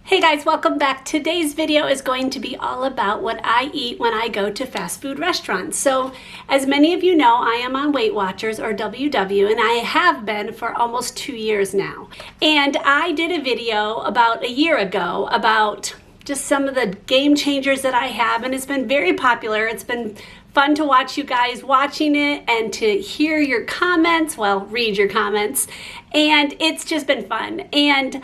Hey guys, welcome back. Today's video is going to be all about what I eat when I go to fast food restaurants. So as many of you know, I am on Weight Watchers or WW, and I have been for almost 2 years now. And I did a video about a year ago about just some of the game changers that I have, and it's been very popular. It's been fun to watch you guys watching it and to hear your comments, well, read your comments, and it's just been fun. And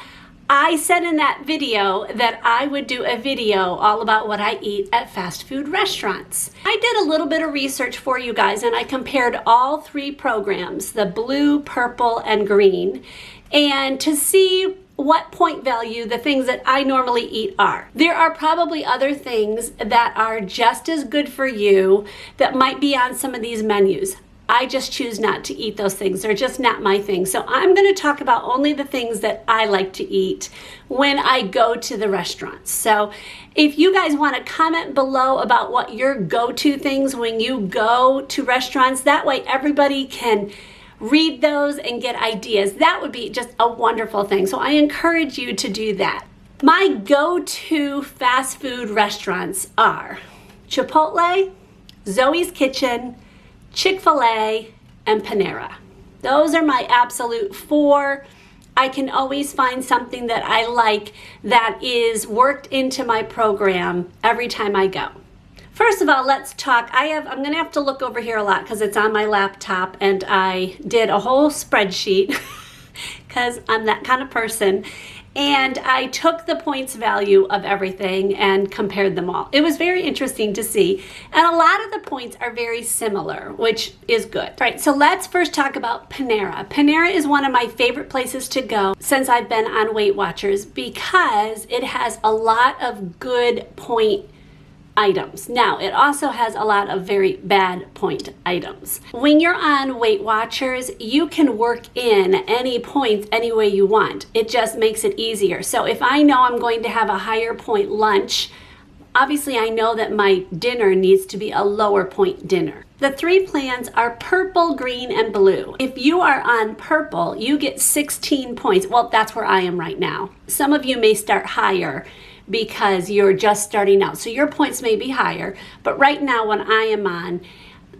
I said in that video that I would do a video all about what I eat at fast food restaurants. I did a little bit of research for you guys, and I compared all three programs, the blue, purple, and green, and to see what point value the things that I normally eat are. There are probably other things that are just as good for you that might be on some of these menus. I just choose not to eat those things. They're just not my thing. So I'm going to talk about only the things that I like to eat when I go to the restaurants. So if you guys want to comment below about what your go-to things when you go to restaurants, that way everybody can read those and get ideas. That would be just a wonderful thing. So I encourage you to do that. My go-to fast food restaurants are Chipotle, Zoes Kitchen, ChickfilA, and Panera. Those are my absolute four. I can always find something that I like that is worked into my program every time I go. First of all, let's talk. I'm going to have to look over here a lot because it's on my laptop, and I did a whole spreadsheet because I'm that kind of person. And I took the points value of everything and compared them all. It was very interesting to see. And a lot of the points are very similar, which is good. All right, so let's first talk about Panera. Panera is one of my favorite places to go since I've been on Weight Watchers because it has a lot of good point items. Now, it also has a lot of very bad point items. When you're on Weight Watchers, you can work in any points any way you want. It just makes it easier. So if I know I'm going to have a higher point lunch, obviously I know that my dinner needs to be a lower point dinner. The three plans are purple, green, and blue. If you are on purple, you get 16 points. Well, that's where I am right now. Some of you may start higher because you're just starting out. So your points may be higher, but right now when I am on,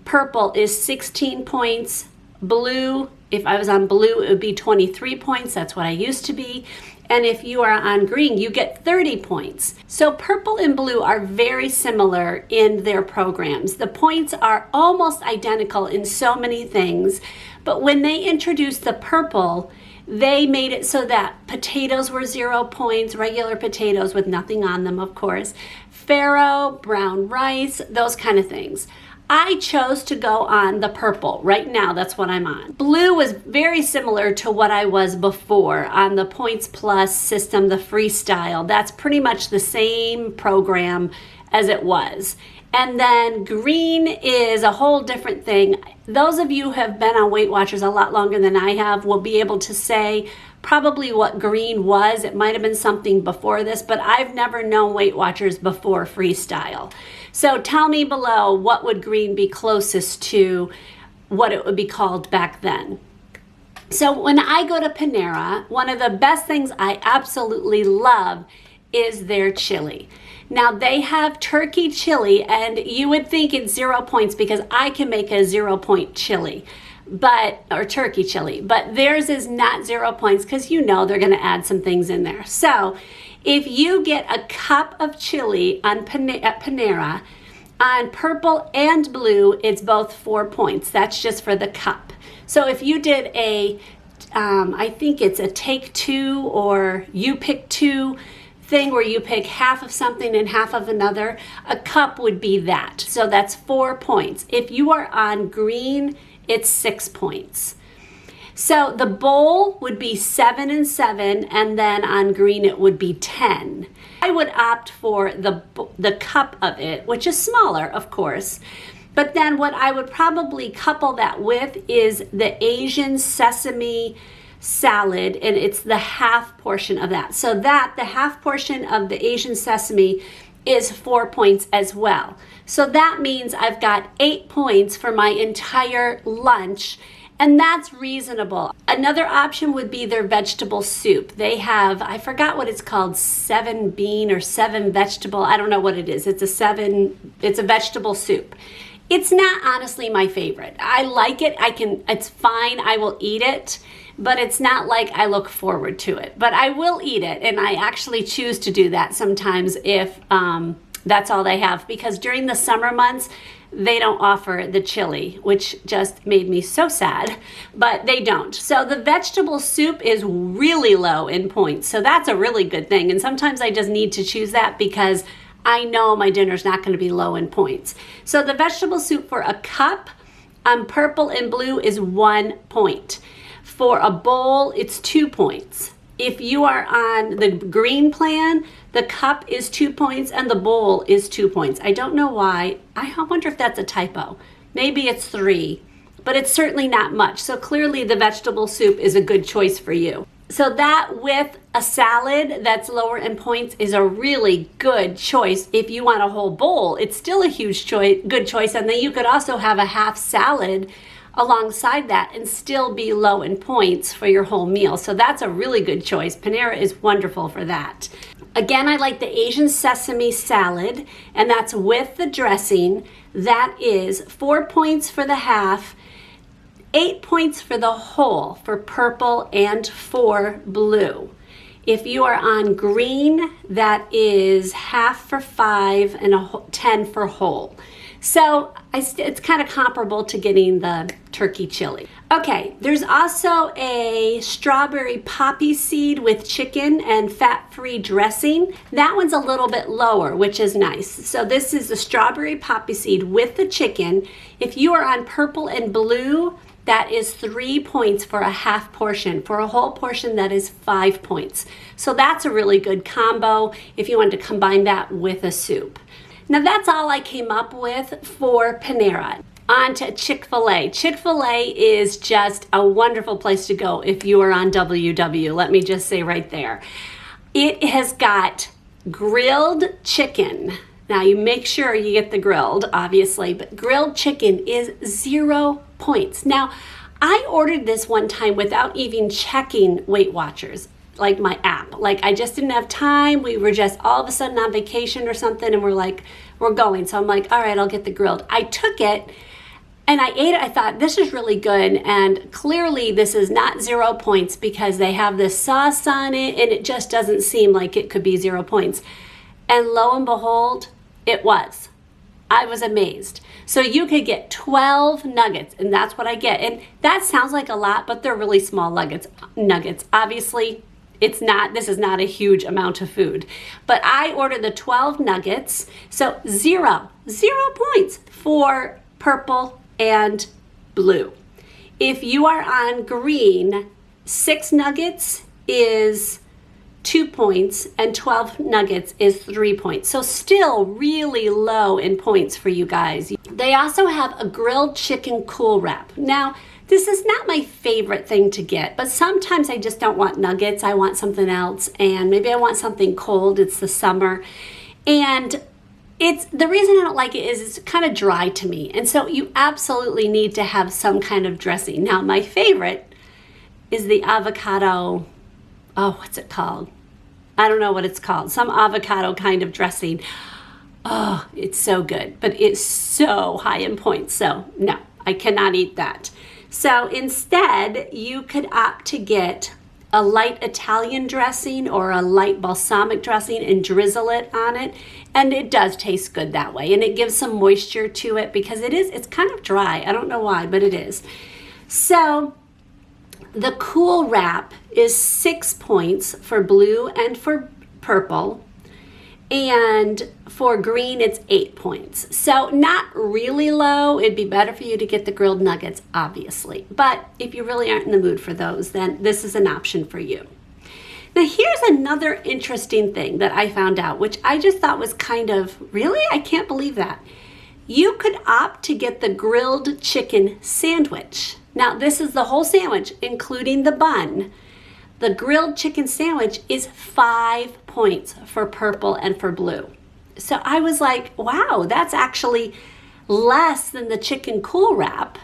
purple is 16 points, blue, if I was on blue, it would be 23 points, that's what I used to be, and if you are on green, you get 30 points. So purple and blue are very similar in their programs. The points are almost identical in so many things, but when they introduced the purple, they made it so that potatoes were 0 points, regular potatoes with nothing on them, of course, farro, brown rice, those kind of things. I chose to go on the purple. Right now, that's what I'm on. Blue was very similar to what I was before on the Points Plus system, the freestyle. That's pretty much the same program as it was. And then green is a whole different thing. Those of you who have been on Weight Watchers a lot longer than I have will be able to say probably what green was. It might have been something before this, but I've never known Weight Watchers before freestyle. So tell me below, what would green be closest to what it would be called back then? So when I go to Panera, one of the best things I absolutely love is their chili. Now they have turkey chili, and you would think it's 0 points because I can make a 0 point chili, or turkey chili, but theirs is not 0 points because you know they're gonna add some things in there. So if you get a cup of chili at Panera, on purple and blue, it's both 4 points. That's just for the cup. So if you did I think it's a take two or you pick two thing where you pick half of something and half of another, a cup would be that. So that's 4 points. If you are on green, it's 6 points. So the bowl would be 7 and 7, and then on green it would be 10. I would opt for the cup of it, which is smaller, of course. But then what I would probably couple that with is the Asian sesame salad, and it's the half portion of that. So the half portion of the Asian sesame is 4 points as well. So that means I've got 8 points for my entire lunch. And that's reasonable. Another option would be their vegetable soup. They have, I forgot what it's called, 7 bean or 7 vegetable, I don't know what it is. It's a vegetable soup. It's not honestly my favorite. I like it, it's fine, I will eat it, but it's not like I look forward to it. But I will eat it, and I actually choose to do that sometimes if that's all they have, because during the summer months, they don't offer the chili, which just made me so sad, but they don't. So the vegetable soup is really low in points, so that's a really good thing. And sometimes I just need to choose that because I know my dinner's not going to be low in points. So the vegetable soup for a cup on purple and blue is 1 point. For a bowl, it's 2 points. If you are on the green plan, the cup is 2 points and the bowl is 2 points. I don't know why. I wonder if that's a typo. Maybe it's 3, but it's certainly not much. So clearly the vegetable soup is a good choice for you. So that with a salad that's lower in points is a really good choice. If you want a whole bowl, it's still a huge good choice. And then you could also have a half salad alongside that and still be low in points for your whole meal. So that's a really good choice. Panera is wonderful for that. Again, I like the Asian sesame salad, and that's with the dressing. That is 4 points for the half, 8 points for the whole for purple and for blue. If you are on green, that is half for 5 and 10 for whole. So it's kind of comparable to getting the turkey chili. Okay, there's also a strawberry poppy seed with chicken and fat-free dressing. That one's a little bit lower, which is nice. So this is the strawberry poppy seed with the chicken. If you are on purple and blue, that is 3 points for a half portion. For a whole portion, that is 5 points. So that's a really good combo if you wanted to combine that with a soup. Now that's all I came up with for Panera. On to ChickfilA. ChickfilA is just a wonderful place to go if you are on WW. Let me just say right there. It has got grilled chicken. Now you make sure you get the grilled, obviously, but grilled chicken is 0 points. Now, I ordered this one time without even checking Weight Watchers, like my app. Like I just didn't have time. We were just all of a sudden on vacation or something and we're like, we're going. So I'm like, all right, I'll get the grilled. I took it and I ate it. I thought this is really good. And clearly this is not 0 points because they have this sauce on it and it just doesn't seem like it could be 0 points. And lo and behold, it was. I was amazed. So you could get 12 nuggets, and that's what I get. And that sounds like a lot, but they're really small nuggets. Obviously, this is not a huge amount of food. But I ordered the 12 nuggets, so 0 points for purple and blue. If you are on green, 6 nuggets is 2 points and 12 nuggets is 3 points. So still really low in points for you guys. They also have a grilled chicken cool wrap. Now, this is not my favorite thing to get, but sometimes I just don't want nuggets. I want something else, and maybe I want something cold. It's the summer. And the reason I don't like it is it's kind of dry to me. And so you absolutely need to have some kind of dressing. Now, my favorite is the avocado, what's it called? I don't know what it's called. Some avocado kind of dressing. Oh, it's so good, but it's so high in points. So no, I cannot eat that. So instead, you could opt to get a light Italian dressing or a light balsamic dressing and drizzle it on it. And it does taste good that way. And it gives some moisture to it because it's kind of dry. I don't know why, but it is. So the cool wrap is 6 points for blue and for purple. And for green, it's 8 points. So not really low. It'd be better for you to get the grilled nuggets, obviously. But if you really aren't in the mood for those, then this is an option for you. Now here's another interesting thing that I found out, which I just thought was kind of, really? I can't believe that. You could opt to get the grilled chicken sandwich. Now this is the whole sandwich, including the bun. The grilled chicken sandwich is 5 points for purple and for blue. So I was like, wow, that's actually less than the chicken cool wrap.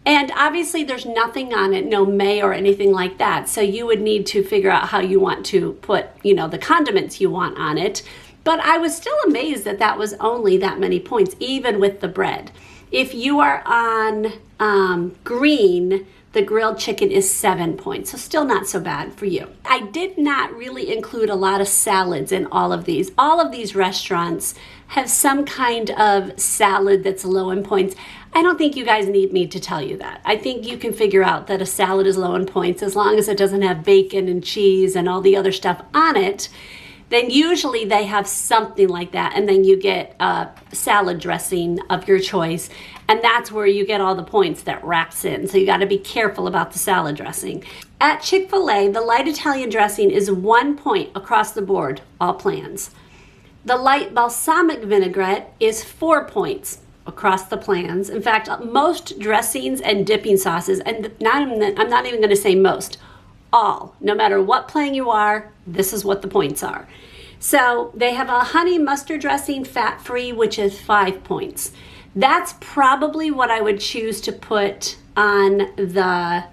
And obviously there's nothing on it, no may or anything like that. So you would need to figure out how you want to put, the condiments you want on it. But I was still amazed that that was only that many points, even with the bread. If you are on green, the grilled chicken is 7 points, so still not so bad for you. I did not really include a lot of salads in all of these. All of these restaurants have some kind of salad that's low in points. I don't think you guys need me to tell you that. I think you can figure out that a salad is low in points as long as it doesn't have bacon and cheese and all the other stuff on it. Then usually they have something like that, and then you get a salad dressing of your choice, and that's where you get all the points that racks in. So you got to be careful about the salad dressing. At Chick-fil-A, the light Italian dressing is 1 point across the board, all plans. The light balsamic vinaigrette is 4 points across the plans. In fact, most dressings and dipping sauces, and I'm not even going to say most, all, no matter what plan you are, this is what the points are. So they have a honey mustard dressing, fat-free, which is 5 points. That's probably what I would choose to put on the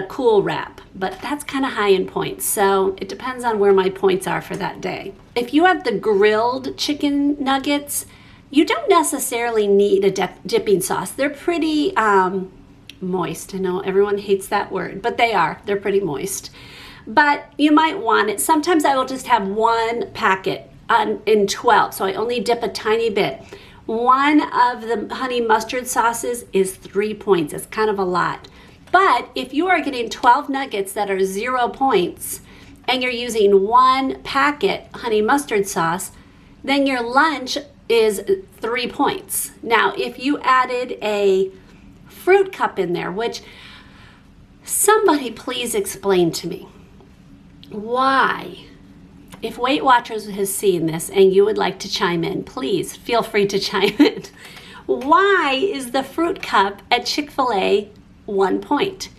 cool wrap, but that's kind of high in points. So it depends on where my points are for that day. If you have the grilled chicken nuggets, you don't necessarily need a dipping sauce. They're pretty moist. I know everyone hates that word, but they're pretty moist. But you might want it. Sometimes I will just have one packet in 12, so I only dip a tiny bit. One of the honey mustard sauces is 3 points. It's kind of a lot. But if you are getting 12 nuggets that are 0 points and you're using one packet honey mustard sauce, then your lunch is 3 points. Now, if you added a fruit cup in there, which somebody please explain to me why. If Weight Watchers has seen this and you would like to chime in, please feel free to chime in. Why is the fruit cup at Chick-fil-A 1 point?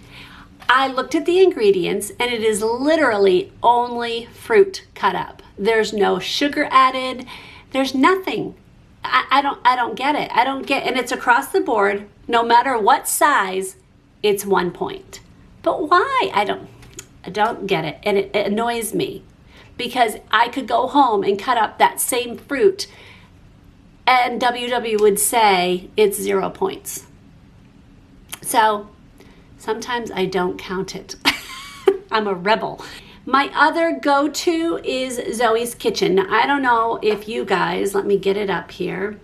I looked at the ingredients and it is literally only fruit cut up. There's no sugar added. There's nothing. I don't get it. And it's across the board. No matter what size, it's 1 point. But why? I don't get it. And it annoys me because I could go home and cut up that same fruit and WW would say it's 0 points. So sometimes I don't count it. I'm a rebel. My other go-to is Zoes Kitchen. Now, I don't know if you guys, let me get it up here.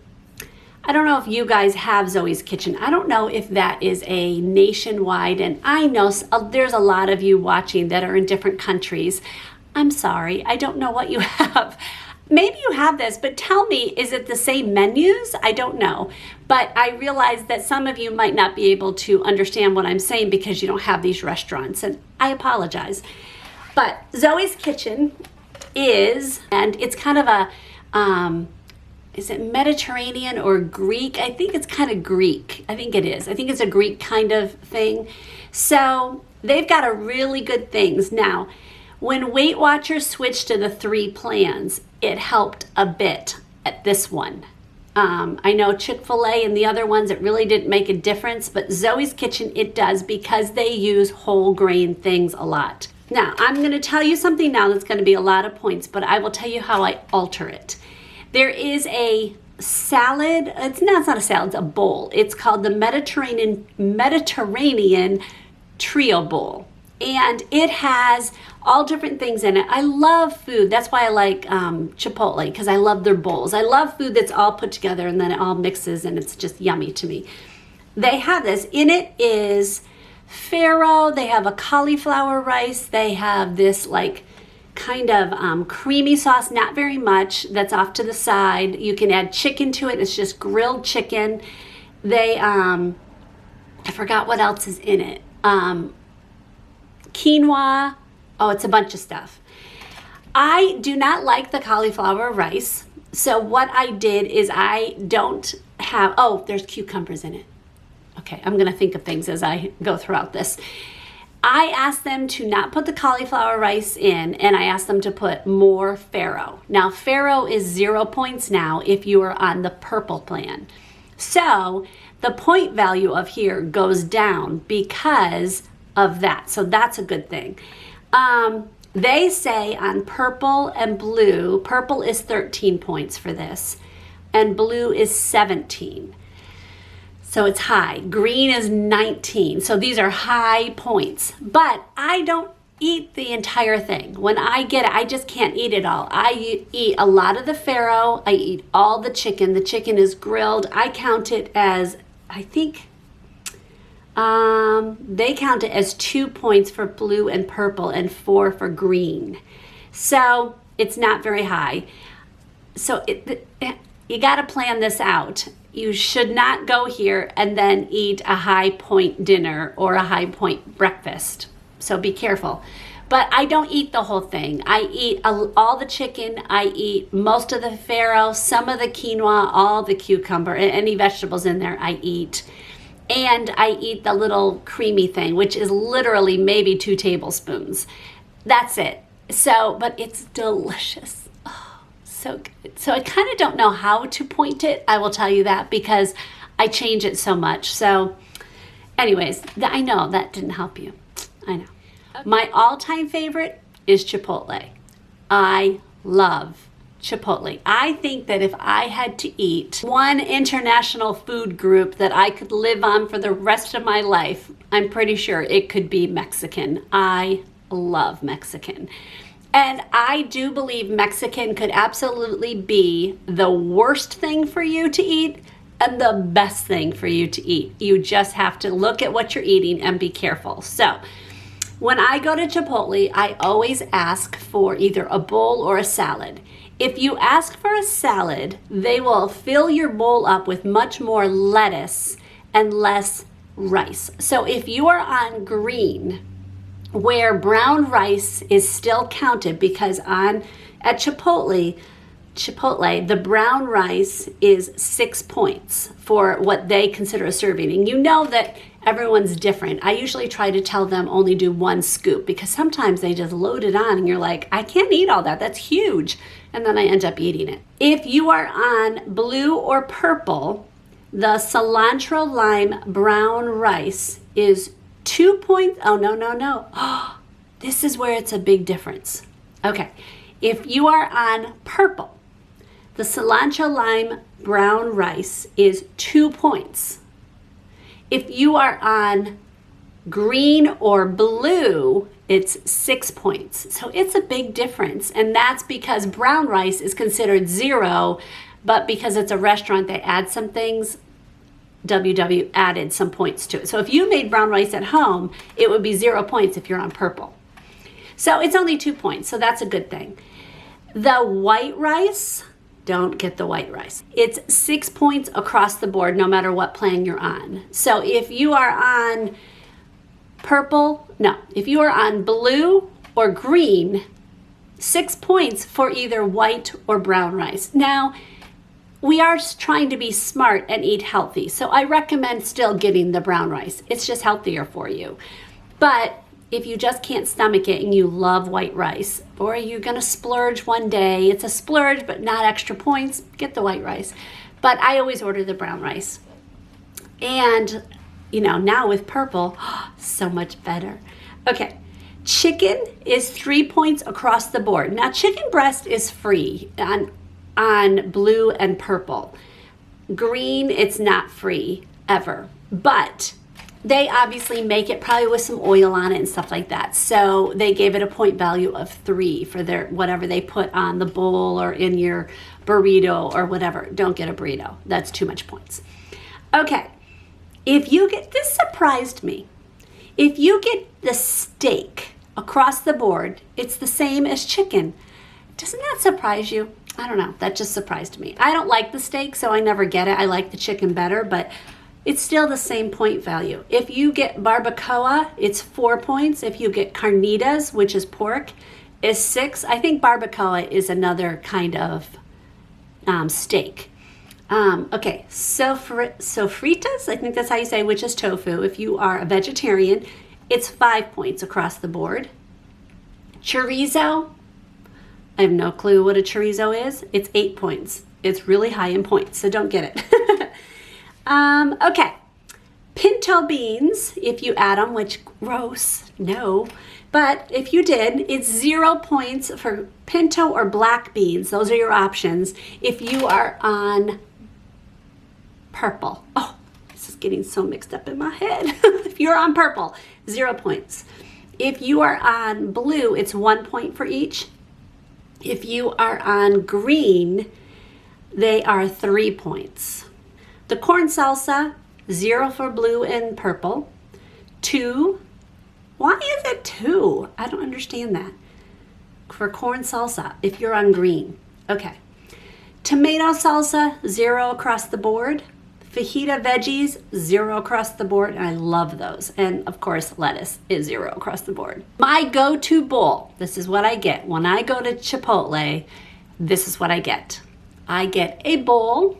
I don't know if you guys have Zoes Kitchen. I don't know if that is a nationwide, and I know there's a lot of you watching that are in different countries. I'm sorry, I don't know what you have. Maybe you have this, but tell me, is it the same menus? I don't know. But I realize that some of you might not be able to understand what I'm saying because you don't have these restaurants, and I apologize. But Zoes Kitchen is, and it's kind of a, is it Mediterranean or Greek? I think it's kind of Greek. I think it is. I think it's a Greek kind of thing. So they've got a really good things. Now, when Weight Watchers switched to the 3 plans, it helped a bit at this one. I know Chick-fil-A and the other ones, it really didn't make a difference, but Zoes Kitchen, it does because they use whole grain things a lot. Now, I'm going to tell you something now that's going to be a lot of points, but I will tell you how I alter it. There is a salad. It's not a salad, it's a bowl. It's called the Mediterranean Trio Bowl. And it has all different things in it. I love food. That's why I like Chipotle, because I love their bowls. I love food that's all put together and then it all mixes and it's just yummy to me. They have this. In it is farro. They have a cauliflower rice. They have this like kind of creamy sauce, not very much, that's off to the side. You can add chicken to it. It's just grilled chicken. They, I forgot what else is in it. Quinoa. Oh, it's a bunch of stuff. I do not like the cauliflower rice. So what I did is I don't have, oh, there's cucumbers in it. Okay, I'm gonna think of things as I go throughout this. I asked them to not put the cauliflower rice in, and I asked them to put more farro. Now, farro is 0 points now if you are on the purple plan. So the point value of here goes down because of that. So that's a good thing. They say on purple and blue, purple is 13 points for this, and blue is 17. So it's high. Green is 19. So these are high points. But I don't eat the entire thing. When I get it, I just can't eat it all. I eat a lot of the farro. I eat all the chicken. The chicken is grilled. I count it as, I think, they count it as 2 points for blue and purple and 4 for green. So it's not very high. So you got to plan this out. You should not go here and then eat a high point dinner or a high point breakfast. So be careful. But I don't eat the whole thing. I eat all the chicken. I eat most of the farro, some of the quinoa, all the cucumber, and any vegetables in there I eat. And I eat the little creamy thing, which is literally maybe 2 tablespoons. That's it. So, but it's delicious. Oh, so good. So I kind of don't know how to point it. I will tell you that because I change it so much. So anyways, I know that didn't help you. I know. Okay. My all-time favorite is Chipotle. I love Chipotle. I think that if I had to eat one international food group that I could live on for the rest of my life, I'm pretty sure it could be Mexican. I love Mexican. And I do believe Mexican could absolutely be the worst thing for you to eat and the best thing for you to eat. You just have to look at what you're eating and be careful. So when I go to Chipotle, I always ask for either a bowl or a salad. If you ask for a salad, they will fill your bowl up with much more lettuce and less rice. So if you are on green, where brown rice is still counted, because at Chipotle, the brown rice is 6 points for what they consider a serving. And you know that everyone's different. I usually try to tell them only do 1 scoop because sometimes they just load it on and you're like, I can't eat all that. That's huge. And then I end up eating it. If you are on blue or purple, the cilantro lime brown rice is 2 points. Oh, no. Oh, this is where it's a big difference. Okay. If you are on purple, the cilantro lime brown rice is 2 points. If you are on green or blue, it's 6 points. So it's a big difference. And that's because brown rice is considered 0, but because it's a restaurant, they add some things. WW added some points to it. So if you made brown rice at home, it would be 0 points if you're on purple. So it's only 2 points. So that's a good thing. The white rice, don't get the white rice. It's 6 points across the board, no matter what plan you're on. So if you are on if you are on blue or green, 6 points for either white or brown rice. Now, we are trying to be smart and eat healthy. So I recommend still getting the brown rice. It's just healthier for you. But if you just can't stomach it and you love white rice, or you're gonna splurge one day, it's a splurge but not extra points, get the white rice. But I always order the brown rice. And now with purple, so much better. Okay, chicken is 3 points across the board. Now chicken breast is free on blue and purple. Green, it's not free ever, but they obviously make it probably with some oil on it and stuff like that. So they gave it a point value of 3 for their whatever they put on the bowl or in your burrito or whatever. Don't get a burrito. That's too much points. Okay, this surprised me. If you get the steak across the board, it's the same as chicken. Doesn't that surprise you? I don't know. That just surprised me. I don't like the steak, so I never get it. I like the chicken better, but it's still the same point value. If you get barbacoa, it's 4 points. If you get carnitas, which is pork, is 6. I think barbacoa is another kind of steak. Okay, sofritas, I think that's how you say, which is tofu. If you are a vegetarian, it's 5 points across the board. Chorizo, I have no clue what a chorizo is. It's 8 points. It's really high in points, so don't get it. Okay, Pinto beans, if you add them, which gross, no. But if you did, it's 0 points for pinto or black beans. Those are your options if you are on purple. Oh, this is getting so mixed up in my head. If you're on purple, 0 points. If you are on blue, it's 1 point for each. If you are on green, they are 3 points. The corn salsa, 0 for blue and purple. 2. Why is it 2? I don't understand that. For corn salsa, if you're on green. Okay. Tomato salsa, 0 across the board. Fajita veggies, 0 across the board. And I love those. And of course, lettuce is 0 across the board. My go-to bowl, this is what I get. When I go to Chipotle, this is what I get. I get a bowl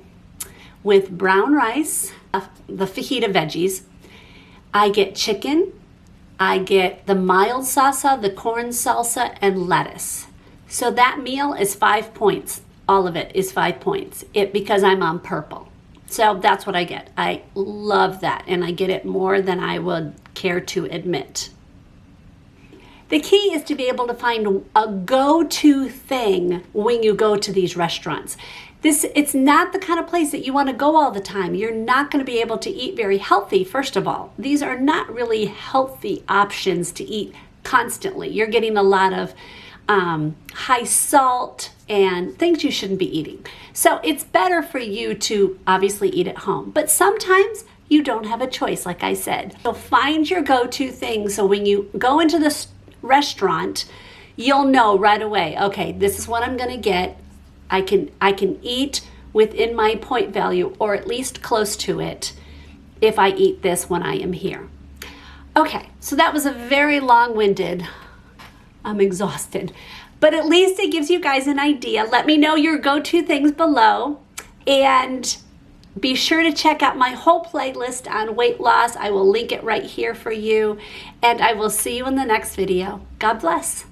with brown rice, the fajita veggies. I get chicken. I get the mild salsa, the corn salsa, and lettuce. So that meal is 5 points. All of it is 5 points because I'm on purple. So that's what I get. I love that, and I get it more than I would care to admit. The key is to be able to find a go-to thing when you go to these restaurants. It's not the kind of place that you want to go all the time. You're not going to be able to eat very healthy, first of all. These are not really healthy options to eat constantly. You're getting a lot of high salt and things you shouldn't be eating. So it's better for you to obviously eat at home. But sometimes you don't have a choice, like I said. So find your go-to thing so when you go into this restaurant, you'll know right away, okay, this is what I'm going to get. I can eat within my point value, or at least close to it, if I eat this when I am here. Okay, so that was a very long-winded, I'm exhausted, but at least it gives you guys an idea. Let me know your go-to things below, and be sure to check out my whole playlist on weight loss. I will link it right here for you, and I will see you in the next video. God bless.